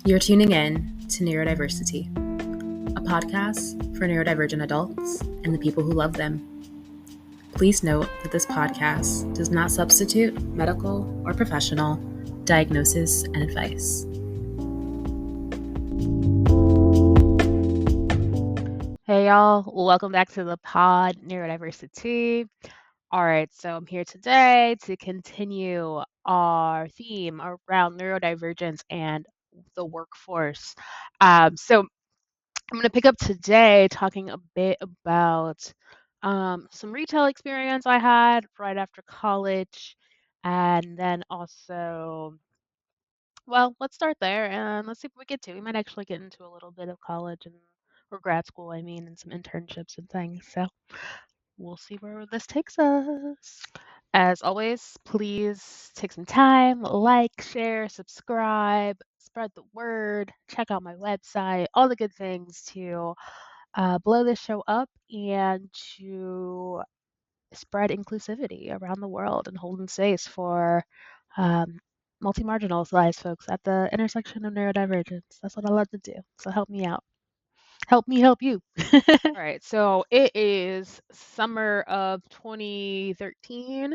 You're tuning in to Neurodiversity, a podcast for neurodivergent adults and the people who love them. Please note that this podcast does not substitute medical or professional diagnosis and advice. Hey y'all, welcome back to the pod Neurodiversity. All right, so I'm here today to continue our theme around neurodivergence and the workforce. So I'm going to pick up today talking a bit about some retail experience I had right after college, and then also, well, let's start there and let's see what we get to. We might actually get into a little bit of college or grad school, and some internships and things. So we'll see where this takes us. As always, please take some time, like, share, subscribe, spread the word, check out my website, all the good things to blow this show up and to spread inclusivity around the world and holding space for multi-marginalized folks at the intersection of neurodivergence. That's what I love to do. So help me out. Help me help you. All right, so it is summer of 2013.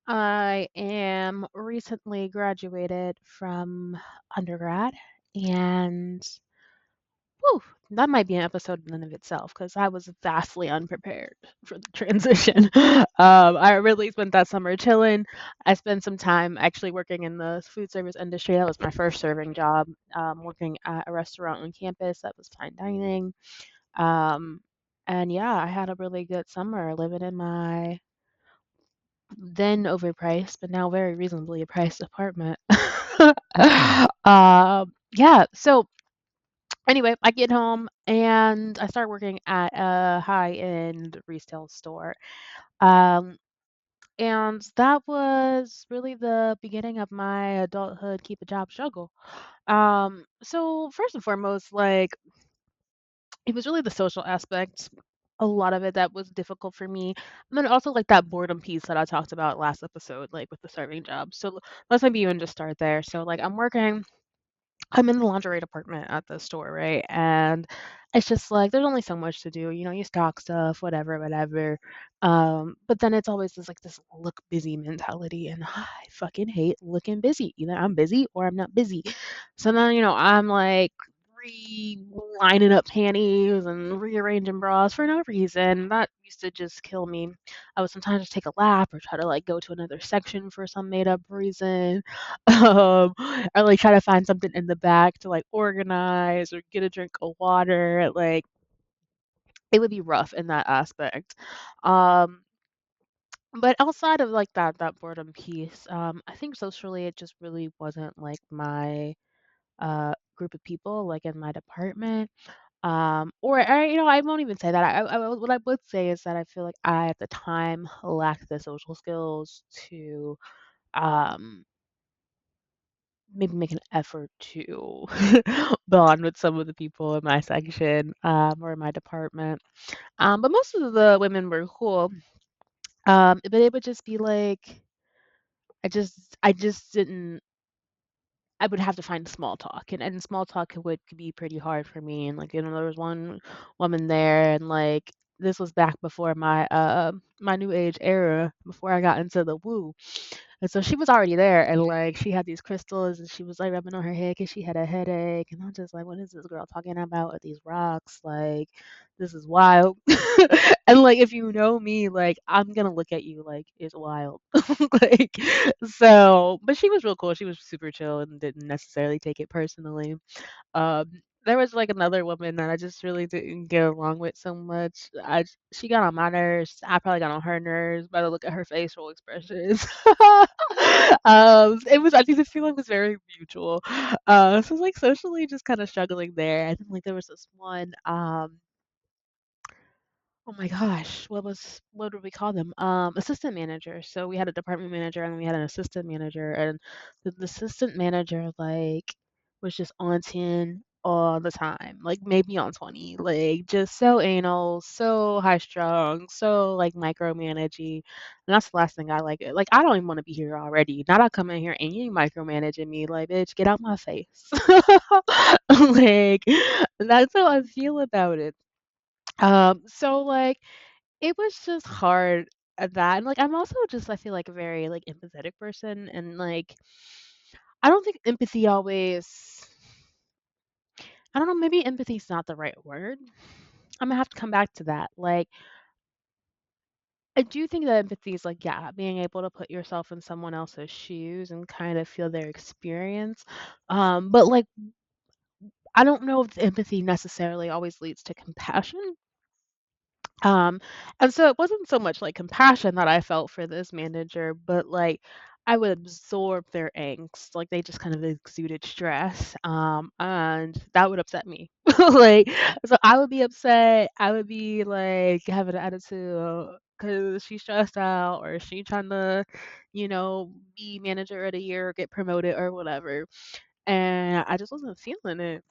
I am recently graduated from undergrad, and whew, that might be an episode in and of itself because I was vastly unprepared for the transition. I really spent that summer chilling. I spent some time actually working in the food service industry. That was my first serving job, working at a restaurant on campus that was fine dining. And yeah, I had a really good summer living in my then overpriced, but now very reasonably priced apartment. Yeah, so anyway, I get home and I start working at a high-end retail store. Um, and that was really the beginning of my adulthood keep a job struggle. So first and foremost, like it was really the social aspect, a lot of it that was difficult for me. And then also like that boredom piece that I talked about last episode, like with the serving job. So let's maybe even just start there. So like I'm in the lingerie department at the store, right? And it's just like there's only so much to do. You stock stuff, whatever, whatever. But then it's always this look busy mentality, and I fucking hate looking busy. Either I'm busy or I'm not busy. So then, I'm like relining up panties and rearranging bras for no reason. That used to just kill me. I would sometimes just take a lap or try to like go to another section for some made up reason. Or like try to find something in the back to like organize or get a drink of water. Like it would be rough in that aspect. Um, but outside of like that boredom piece, I think socially it just really wasn't like my group of people like in my department. I won't even say that. What I would say is that I feel like I at the time lacked the social skills to um maybe make an effort to bond with some of the people in my section, or in my department. But most of the women were cool. But it would just be like I just didn't. I would have to find small talk, and small talk could be pretty hard for me. And like there was one woman there, and like this was back before my new age era, before I got into the woo. And so she was already there, and like she had these crystals, and she was like rubbing on her head because she had a headache. And I'm just like, what is this girl talking about with these rocks? Like, this is wild. And like, if you know me, like, I'm gonna look at you like it's wild. Like, so, but she was real cool. She was super chill and didn't necessarily take it personally. Um, there was like another woman that I just really didn't get along with so much. She got on my nerves. I probably got on her nerves by the look at her facial expressions. I think the feeling was very mutual. So like socially just kind of struggling there. I think like there was this one, oh my gosh, what did we call them? Assistant manager. So we had a department manager and we had an assistant manager, and the assistant manager like was just on 10 all the time, like maybe on 20, like just so anal, so high strung, so like micromanaging. And that's the last thing I like. Like, I don't even want to be here already. Not I come in here and you micromanaging me, like, bitch, get out my face. Like, that's how I feel about it. So like it was just hard at that. And like I'm also just I feel like a very like empathetic person, and like I don't think empathy always, I don't know, maybe empathy is not the right word. I'm gonna have to come back to that. Like, I do think that empathy is like, yeah, being able to put yourself in someone else's shoes and kind of feel their experience. But like, I don't know if empathy necessarily always leads to compassion. Um, and so it wasn't so much like compassion that I felt for this manager, but like I would absorb their angst. Like they just kind of exuded stress. And that would upset me. Like, so I would be upset. I would be like having an attitude because she's stressed out or she trying to, be manager of the year or get promoted or whatever. And I just wasn't feeling it.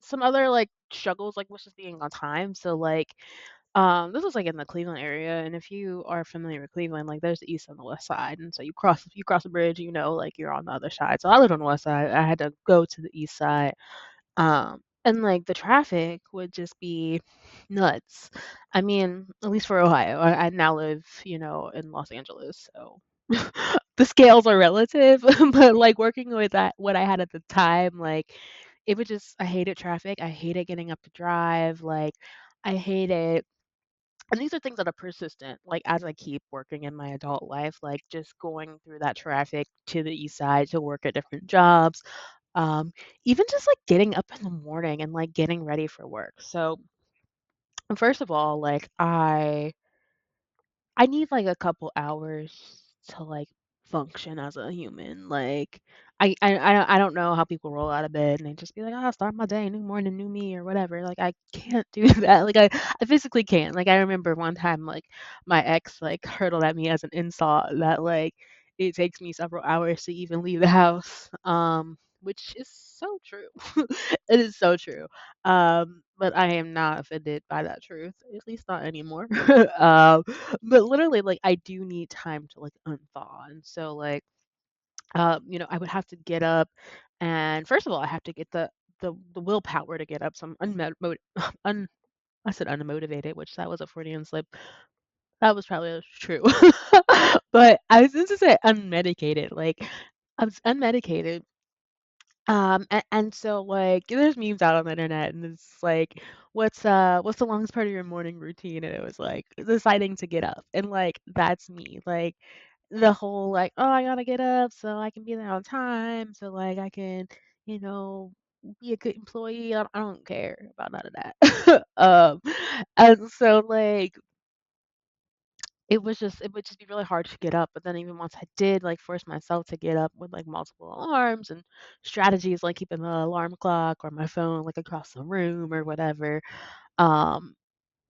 Some other, like, struggles, like, was just being on time, so, like, this was, like, in the Cleveland area, and if you are familiar with Cleveland, like, there's the east and the west side, and so you cross the bridge, like, you're on the other side. So I lived on the west side, I had to go to the east side, and, like, the traffic would just be nuts. I mean, at least for Ohio. I now live, in Los Angeles, so the scales are relative, but, like, working with that what I had at the time, like, it would just I hated traffic, I hated getting up to drive, like, I hated and these are things that are persistent, like, as I keep working in my adult life, like, just going through that traffic to the east side to work at different jobs, um, even just, like, getting up in the morning and, like, getting ready for work. So, first of all, like, I need, like, a couple hours to, like, function as a human, like, I don't know how people roll out of bed and they just be like, "Ah, start my day, new morning, new me," or whatever, like, I can't do that, like, I physically can't, like, I remember one time, like, my ex, like, hurled at me as an insult that, like, it takes me several hours to even leave the house, which is so true. It is so true. But I am not offended by that truth, at least not anymore. Um, but literally, like, I do need time to, like, unthaw, and so, like, I would have to get up, and first of all, I have to get the willpower to get up, so I'm un I said unmotivated, which that was a Freudian slip. That was probably true. But I was just to say unmedicated, like, I was unmedicated, and so, like, there's memes out on the internet, and it's like, what's the longest part of your morning routine? And it was like deciding to get up, and like that's me. Like the whole like, oh, I gotta get up so I can be there on time, so like I can, you know, be a good employee. I don't care about none of that. And so like it would just be really hard to get up, but then even once I did, like, force myself to get up with, like, multiple alarms and strategies, like keeping the alarm clock or my phone, like, across the room or whatever, um,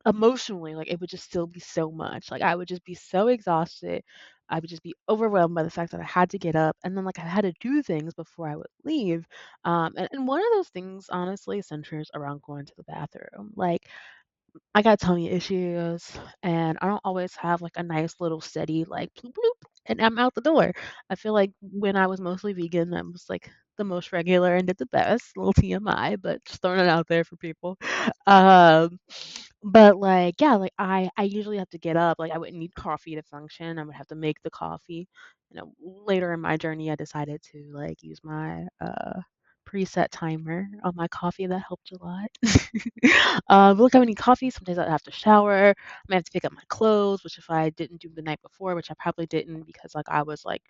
emotionally, like, it would just still be so much. Like, I would just be so exhausted. I would just be overwhelmed by the fact that I had to get up, and then, like, I had to do things before I would leave, and one of those things, honestly, centers around going to the bathroom. Like, I got tummy issues, and I don't always have, like, a nice little steady, like, bloop, bloop, and I'm out the door. I feel like when I was mostly vegan, that was, like, the most regular and did the best, little TMI, but just throwing it out there for people. Um, but, like, yeah, like, I usually have to get up, like, I wouldn't need coffee to function, I would have to make the coffee. Later in my journey, I decided to, like, use my, preset timer on my coffee, that helped a lot. Look how many coffees. Some days I have to shower. I may have to pick up my clothes, which if I didn't do the night before, which I probably didn't because like I was like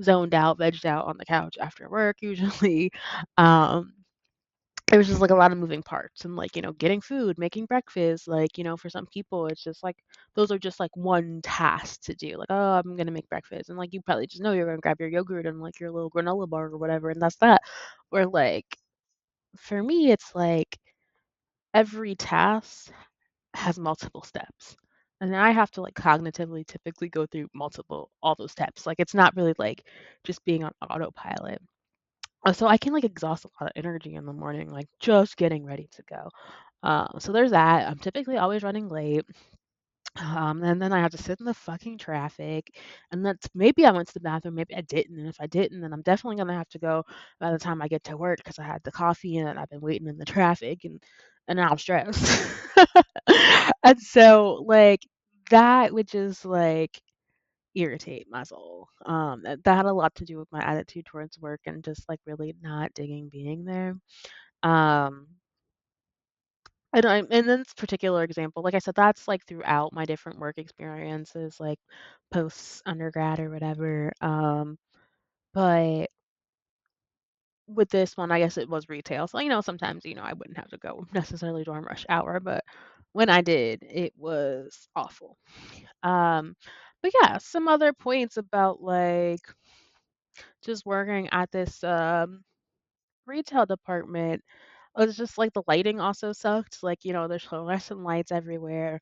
zoned out, vegged out on the couch after work usually. Um, there was just like a lot of moving parts and like, getting food, making breakfast, like, for some people it's just like those are just like one task to do. Like, oh, I'm gonna make breakfast. And like you probably just know you're gonna grab your yogurt and like your little granola bar or whatever, and that's that. Or like for me it's like every task has multiple steps. And I have to like cognitively typically go through all those steps. Like it's not really like just being on autopilot. So I can like exhaust a lot of energy in the morning, like just getting ready to go. So there's that. I'm typically always running late. And then I have to sit in the fucking traffic. And that's maybe I went to the bathroom, maybe I didn't. And if I didn't, then I'm definitely gonna have to go by the time I get to work because I had the coffee and I've been waiting in the traffic and now I'm stressed. And so like that would just like irritate my soul. That had a lot to do with my attitude towards work and just like really not digging being there. Um, and in this particular example, like I said, that's like throughout my different work experiences, like post undergrad or whatever. But with this one, I guess it was retail. So, sometimes, I wouldn't have to go necessarily during rush hour, but when I did, it was awful. Um, but yeah, some other points about like just working at this retail department. It was just like the lighting also sucked. Like, there's fluorescent lights everywhere.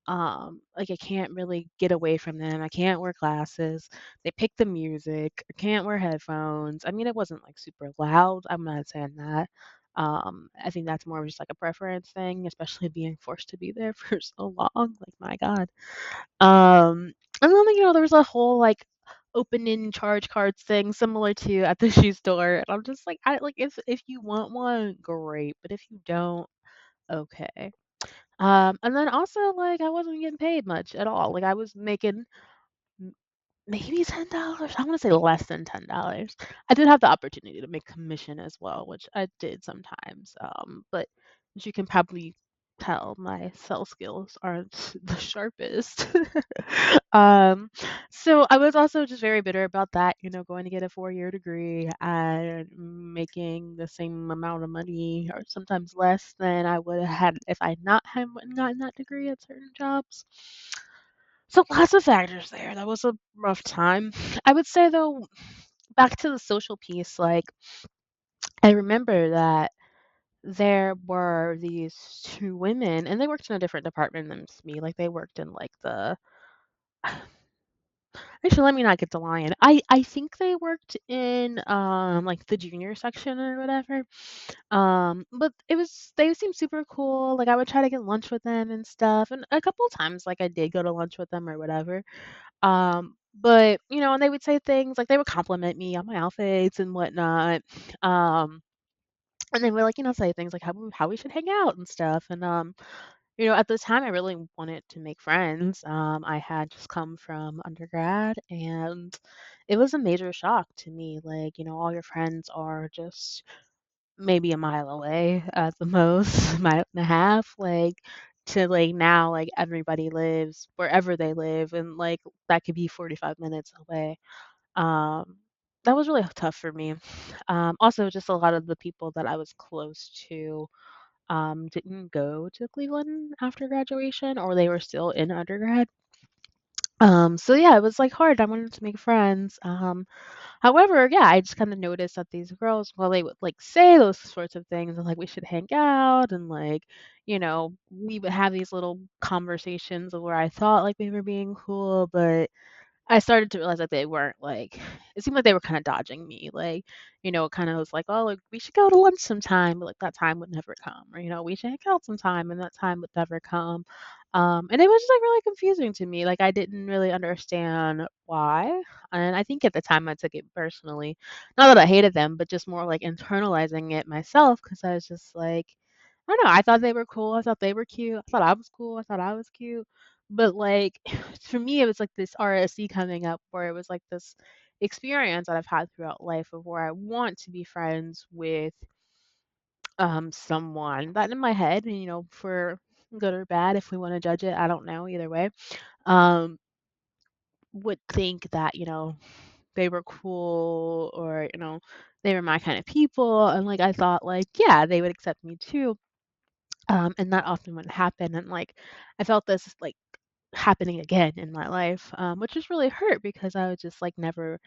Like I can't really get away from them. I can't wear glasses. They pick the music. I can't wear headphones. I mean, it wasn't like super loud. I'm not saying that. I think that's more of just like a preference thing, especially being forced to be there for so long. Like, my God. And then, there was a whole like opening charge cards thing similar to at the shoe store. And I'm just like, if you want one, great. But if you don't, okay. And then also like I wasn't getting paid much at all. Like I was making maybe $10. I wanna say less than $10. I did have the opportunity to make commission as well, which I did sometimes, but as you can probably tell, my sales skills aren't the sharpest. Um, so I was also just very bitter about that, going to get a 4-year degree and making the same amount of money or sometimes less than I would have had if I not had went and gotten that degree at certain jobs. So lots of factors there. That was a rough time. I would say though, back to the social piece, like I remember that there were these two women and they worked in a different department than me. Like they worked in like the actually let me not get the lion. I think they worked in like the junior section or whatever. But they seemed super cool. Like I would try to get lunch with them and stuff. And a couple of times like I did go to lunch with them or whatever. But and they would say things like they would compliment me on my outfits and whatnot. Um, and they would like, say things like how we should hang out and stuff. And at the time I really wanted to make friends. I had just come from undergrad and it was a major shock to me. Like, all your friends are just maybe a mile away at the most, mile and a half, like to like now like everybody lives wherever they live and like that could be 45 minutes away. Um, that was really tough for me. Also just a lot of the people that I was close to didn't go to Cleveland after graduation or they were still in undergrad. So yeah, it was like hard. I wanted to make friends. However, yeah, I just kind of noticed that these girls, well, they would like say those sorts of things and like we should hang out and like, we would have these little conversations of where I thought like they were being cool, but I started to realize that they weren't like it seemed like they were kinda dodging me, like, it kinda was like, "Oh, like, we should go to lunch sometime," but, like, that time would never come, or, "We should hang out sometime," and that time would never come. And it was just, like, really confusing to me, like, I didn't really understand why, and I think at the time I took it personally. Not that I hated them, but just more, like, internalizing it myself because I was just like, I don't know, I thought they were cool, I thought they were cute, I thought I was cool, I thought I was cute, but, like, for me, it was like this RSC coming up where it was like this experience that I've had throughout life of where I want to be friends with someone that in my head, and for good or bad, if we want to judge it, I don't know, either way, um, would think that, they were cool or, they were my kind of people. And like I thought like, yeah, they would accept me too. And that often wouldn't happen. And like I felt this like happening again in my life, which just really hurt because I was just like never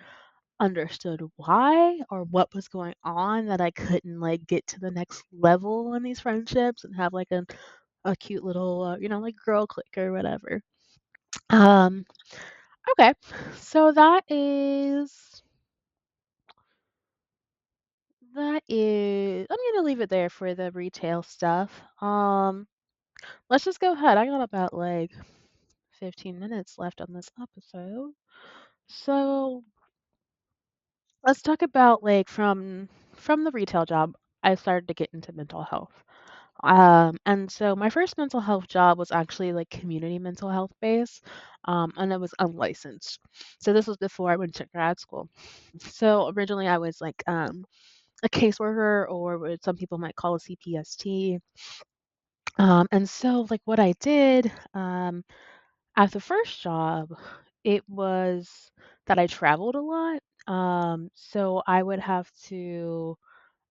understood why or what was going on that I couldn't like get to the next level in these friendships and have like a cute little like girl clique or whatever. Um, okay, so that is I'm gonna leave it there for the retail stuff. Let's just go ahead. I got about like 15 minutes left on this episode. So let's talk about like from the retail job, I started to get into mental health. And so my first mental health job was actually like community mental health base, and it was unlicensed. So this was before I went to grad school. So originally I was like a caseworker, or what some people might call a CPST. And so like what I did at the first job, it was that I traveled a lot. So I would have to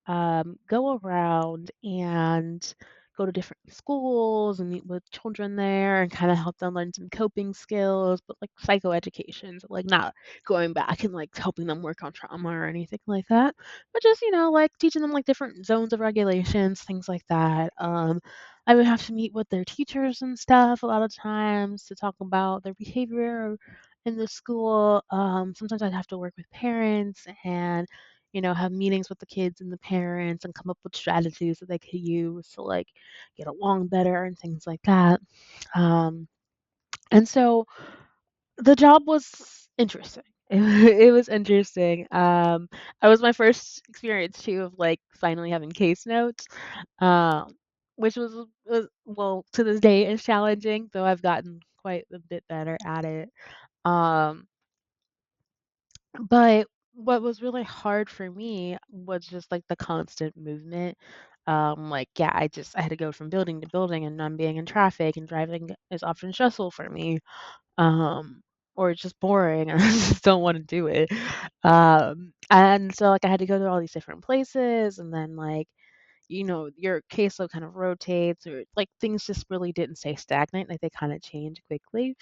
go around and go to different schools and meet with children there and kind of help them learn some coping skills, but like psychoeducation, so like not going back and like helping them work on trauma or anything like that, but just like teaching them like different zones of regulations, things like that. I would have to meet with their teachers and stuff a lot of times to talk about their behavior in the school. Sometimes I'd have to work with parents and have meetings with the kids and the parents and come up with strategies that they could use to like get along better and things like that. Um, and so the job was interesting. It was interesting. It was my first experience too of like finally having case notes, um, which was well to this day is challenging, though I've gotten quite a bit better at it. Um, But what was really hard for me was just like the constant movement. Like, yeah, I had to go from building to building, and I'm being in traffic, and driving is often stressful for me. Um, or it's just boring and I just don't want to do it. And so like I had to go to all these different places, and then like your caseload kind of rotates, or like things just really didn't stay stagnant, like they kind of change quickly.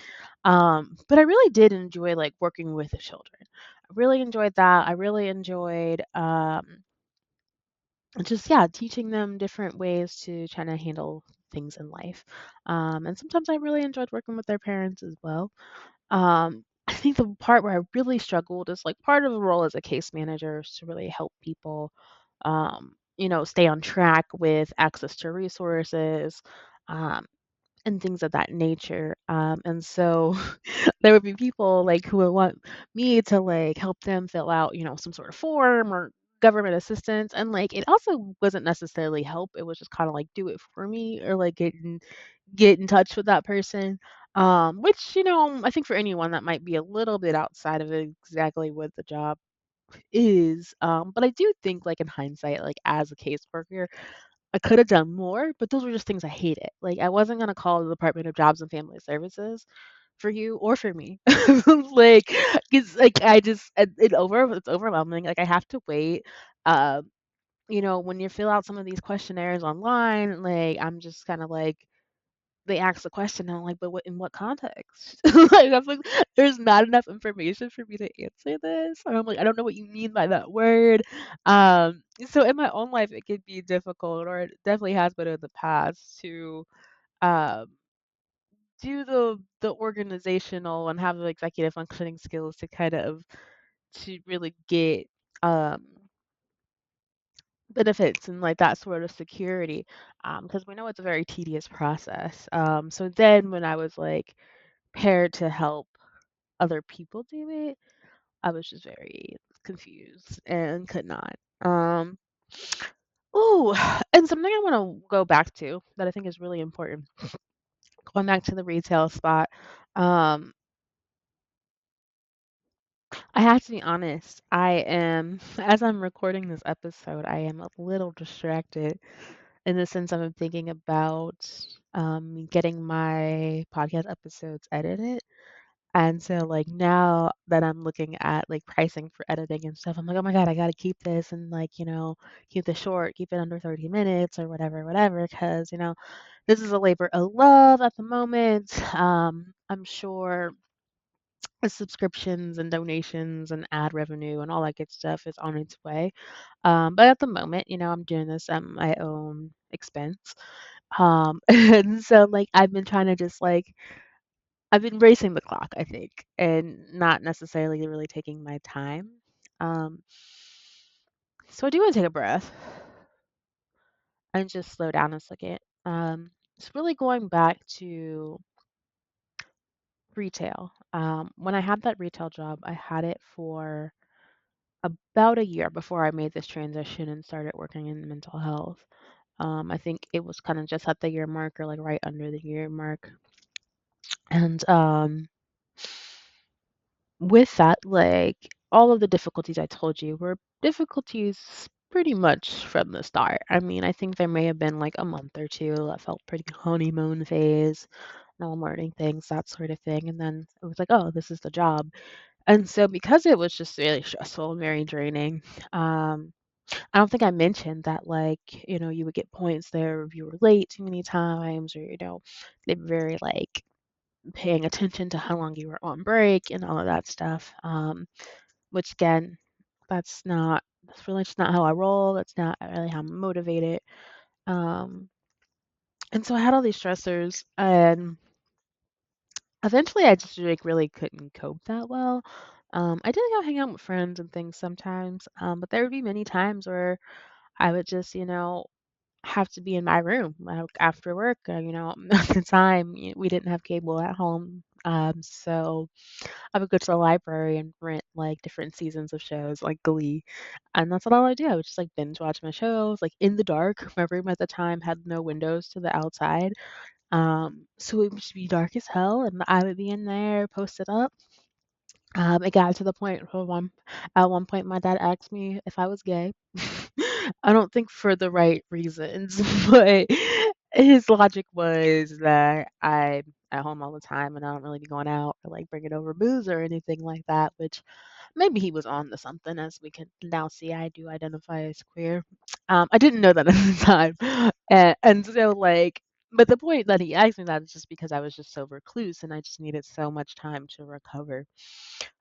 But I really did enjoy like working with the children. I really enjoyed that. I really enjoyed just yeah, teaching them different ways to try to handle things in life. And sometimes I really enjoyed working with their parents as well. I think the part where I really struggled is like part of the role as a case manager is to really help people, stay on track with access to resources, um, and things of that nature. And so there would be people like who would want me to like help them fill out, some sort of form or government assistance. And like it also wasn't necessarily help. It was just kind of like do it for me, or like get in touch with that person. Which, I think for anyone that might be a little bit outside of exactly what the job is. But I do think like in hindsight, like as a caseworker, I could have done more, but those were just things I hated. Like I wasn't gonna call the Department of Jobs and Family Services for you or for me. Like, cause like it's overwhelming. Like I have to wait. Um, when you fill out some of these questionnaires online, like I'm just kind of like they ask the question, and I'm like, but what in what context? Like I'm like, there's not enough information for me to answer this. And I'm like, I don't know what you mean by that word. So in my own life, it could be difficult, or it definitely has been in the past to um do the organizational and have the executive functioning skills to kind of to really get um benefits and like that sort of security, because we know it's a very tedious process. So then when I was like paired to help other people do it, I was just very confused and could not. Oh, and something I want to go back to that I think is really important, going back to the retail spot. Um, I have to be honest, as I'm recording this episode, I am a little distracted in the sense I'm thinking about getting my podcast episodes edited. And so like now that I'm looking at like pricing for editing and stuff, I'm like, oh my God, I gotta keep this and like, keep this short, keep it under 30 minutes or whatever, because, this is a labor of love at the moment. I'm sure the subscriptions and donations and ad revenue and all that good stuff is on its way. But at the moment, I'm doing this at my own expense. And so like I've been trying to just like I've been racing the clock, I think, and not necessarily really taking my time. Um, So I do want to take a breath and just slow down a second. It's really going back to retail. When I had that retail job, I had it for about a year before I made this transition and started working in mental health. I think it was kind of just at the year mark or like right under the year mark. And with that, like all of the difficulties I told you were difficulties pretty much from the start. I mean, I think there may have been like a month or two that felt pretty honeymoon phase. Now I'm learning things, that sort of thing. And then it was like, oh, this is the job. And so because it was just really stressful and very draining, I don't think I mentioned that, like, you would get points there if you were late too many times, or, they were very, like, paying attention to how long you were on break and all of that stuff. Which again, that's really just not how I roll. That's not really how I'm motivated. Um, and so I had all these stressors, and eventually I just like really couldn't cope that well. I did go hang out with friends and things sometimes, but there would be many times where I would just, have to be in my room after work. At the time we didn't have cable at home, so I would go to the library and rent like different seasons of shows like Glee, and that's what all I do. I would just like binge watch my shows like in the dark. My room at the time had no windows to the outside, so it would just be dark as hell, and I would be in there posted up. It got to the point where at one point my dad asked me if I was gay. I don't think for the right reasons, but his logic was that I'm at home all the time and I don't really be going out or like bringing over booze or anything like that, which maybe he was on to something. As we can now see, I do identify as queer. I didn't know that at the time. And so, like, but the point that he asked me that is just because I was just so recluse and I just needed so much time to recover.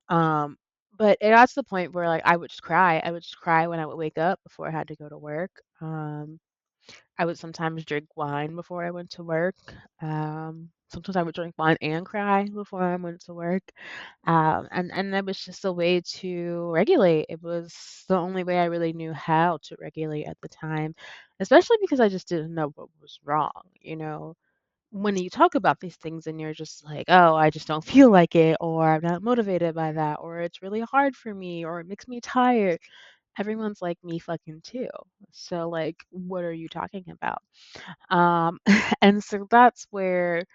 Um, but it got to the point where like I would just cry. I would just cry when I would wake up before I had to go to work. I would sometimes drink wine before I went to work. Sometimes I would drink wine and cry before I went to work. And that was just a way to regulate. It was the only way I really knew how to regulate at the time, especially because I just didn't know what was wrong. When you talk about these things and you're just like, oh, I just don't feel like it, or I'm not motivated by that, or it's really hard for me, or it makes me tired. Everyone's like me fucking too. So like, what are you talking about? Um, and so that's where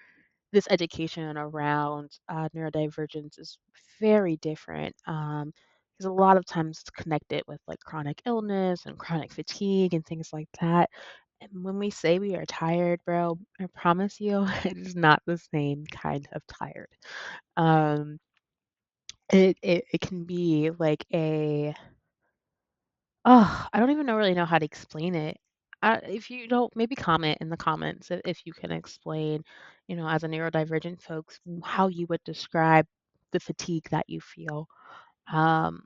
this education around neurodivergence is very different. Because a lot of times it's connected with like chronic illness and chronic fatigue and things like that. And when we say we are tired, bro, I promise you, it is not the same kind of tired. Um, it can be like I don't even really know how to explain it. If you don't, maybe comment in the comments if you can explain, as a neurodivergent folks, how you would describe the fatigue that you feel. Um,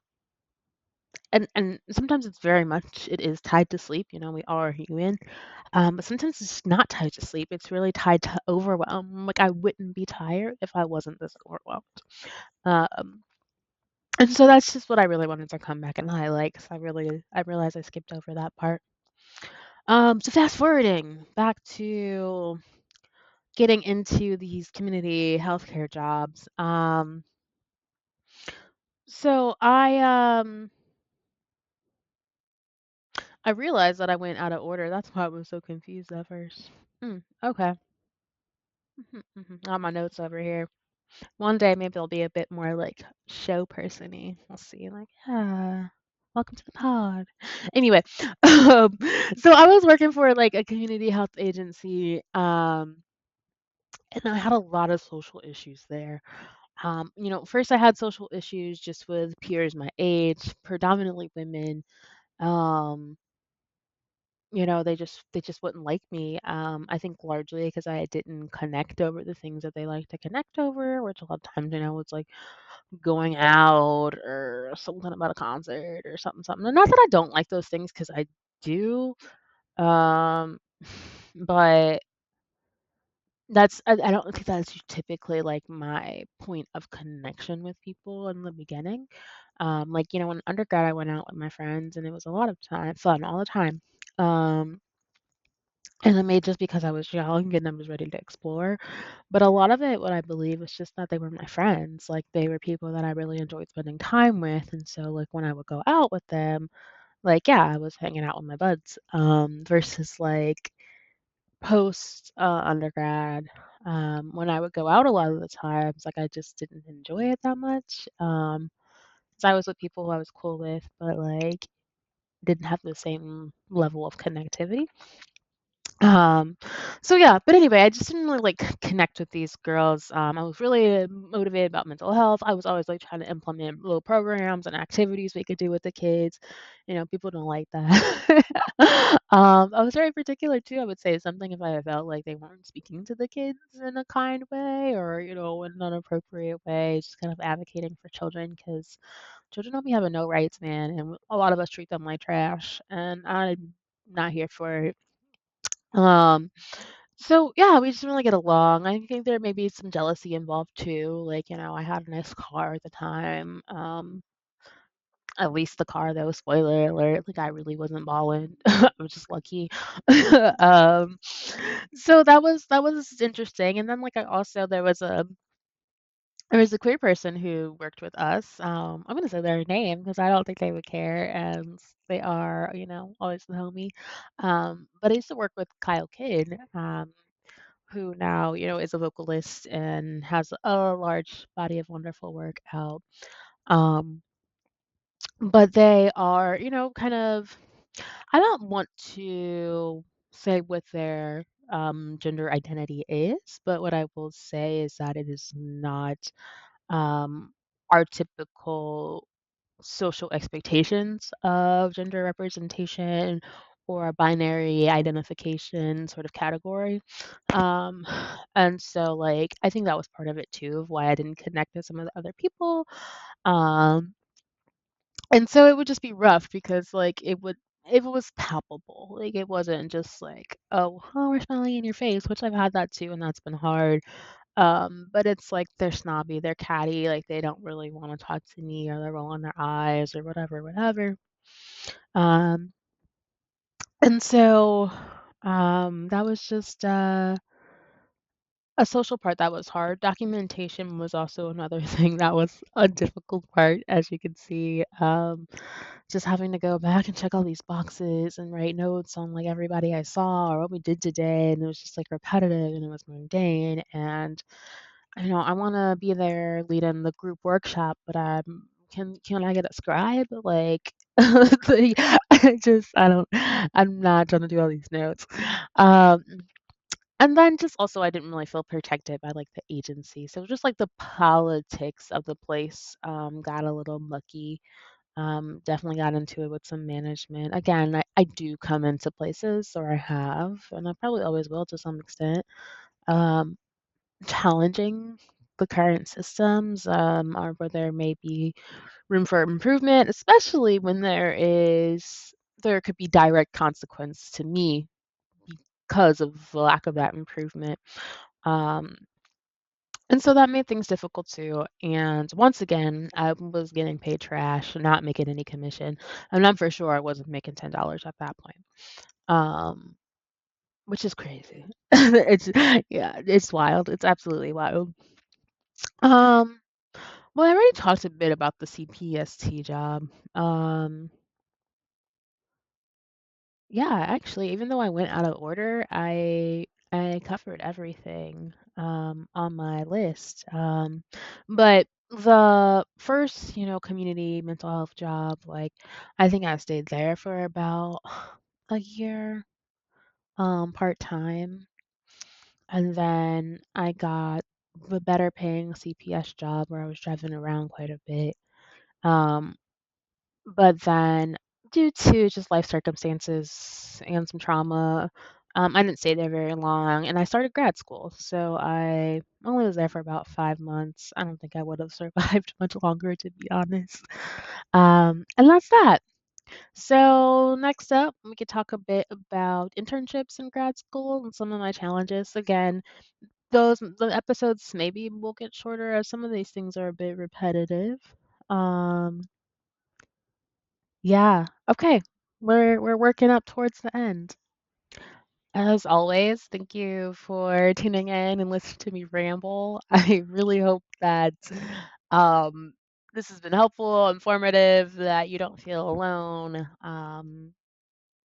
and sometimes it is tied to sleep. We are human. But sometimes it's not tied to sleep. It's really tied to overwhelm. Like I wouldn't be tired if I wasn't this overwhelmed. Um, and so that's just what I really wanted to come back and highlight because I realized I skipped over that part. So fast forwarding back to getting into these community healthcare jobs. So I realized that I went out of order. That's why I was so confused at first. Okay. Got my notes over here. One day maybe I'll be a bit more like show person-y. We'll see. Like, welcome to the pod. Anyway, um, so I was working for like a community health agency. And I had a lot of social issues there. First I had social issues just with peers my age, predominantly women. Um, they just wouldn't like me. I think largely because I didn't connect over the things that they like to connect over, which a lot of times, it's like going out or something about a concert or something. And not that I don't like those things because I do. Um, but I don't think that's typically like my point of connection with people in the beginning. Like, in undergrad, I went out with my friends and it was a lot of fun all the time. Um, and I made just because I was young and I was ready to explore. But a lot of it, what I believe, was just that they were my friends. Like they were people that I really enjoyed spending time with. And so like when I would go out with them, like yeah, I was hanging out with my buds. Versus like post undergrad, when I would go out a lot of the times, like I just didn't enjoy it that much. 'Cause I was with people who I was cool with, but like didn't have the same level of connectivity. Um, so yeah, but anyway, I just didn't really like connect with these girls. I was really motivated about mental health. I was always like trying to implement little programs and activities we could do with the kids. People don't like that. I was very particular too. I would say something if I felt like they weren't speaking to the kids in a kind way or, in an appropriate way, just kind of advocating for children because children don't be having no rights, man. And a lot of us treat them like trash. And I'm not here for it. Um, so yeah, we just didn't really get along. I think there may be some jealousy involved too. Like, I had a nice car at the time. At least the car though, spoiler alert, like I really wasn't balling. I was just lucky. um, so that was interesting. And then like I also there was a queer person who worked with us. I'm gonna say their name because I don't think they would care, and they are, always the homie. But I used to work with Kyle Kidd, who now, is a vocalist and has a large body of wonderful work out. Um, but they are, kind of, I don't want to say what their gender identity is, but what I will say is that it is not um, our typical social expectations of gender representation or a binary identification sort of category. Um, and so, like, I think that was part of it too, of why I didn't connect with some of the other people. Um, and so it would just be rough because, like, if it was palpable, like, it wasn't just like, oh, we're smiling in your face, which I've had that too, and that's been hard. But it's like they're snobby, they're catty, like they don't really want to talk to me or they're rolling their eyes or whatever, whatever. Um, and so that was just a social part that was hard. Documentation was also another thing that was a difficult part, as you can see. Just having to go back and check all these boxes and write notes on like everybody I saw or what we did today, and it was just like repetitive and it was mundane. And I want to be there leading the group workshop, but can I get a scribe? Like, I'm not trying to do all these notes. Um, and then just also, I didn't really feel protected by like the agency. So just like the politics of the place got a little mucky. Definitely got into it with some management. Again, I do come into places, or I have, and I probably always will to some extent. Um, Challenging the current systems, or where there may be room for improvement, especially when there could be direct consequence to me because of the lack of that improvement. Um, and so that made things difficult too. And once again, I was getting paid trash, not making any commission. And I'm for sure I wasn't making $10 at that point. Um, which is crazy. It's yeah, it's wild. It's absolutely wild. Um, well, I already talked a bit about the CPST job. Um, yeah, actually, even though I went out of order, I covered everything on my list. But the first, community mental health job, like I think I stayed there for about a year, part-time, and then I got the better paying CPS job where I was driving around quite a bit. Um, But then due to just life circumstances and some trauma, I didn't stay there very long, and I started grad school. So I only was there for about 5 months. I don't think I would have survived much longer, to be honest. And that's that. So next up, we could talk a bit about internships in grad school and some of my challenges. Again, the episodes maybe will get shorter as some of these things are a bit repetitive. Um, yeah. Okay. We're working up towards the end. As always, thank you for tuning in and listening to me ramble. I really hope that um, this has been helpful, informative, that you don't feel alone.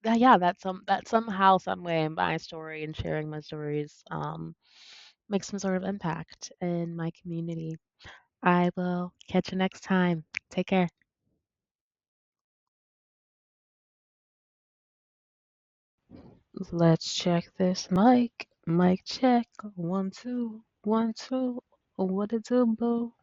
Yeah, that somehow, some way, my story and sharing my stories makes some sort of impact in my community. I will catch you next time. Take care. Let's check this mic. Mic check. 1, 2, 1, 2. What it do, boo?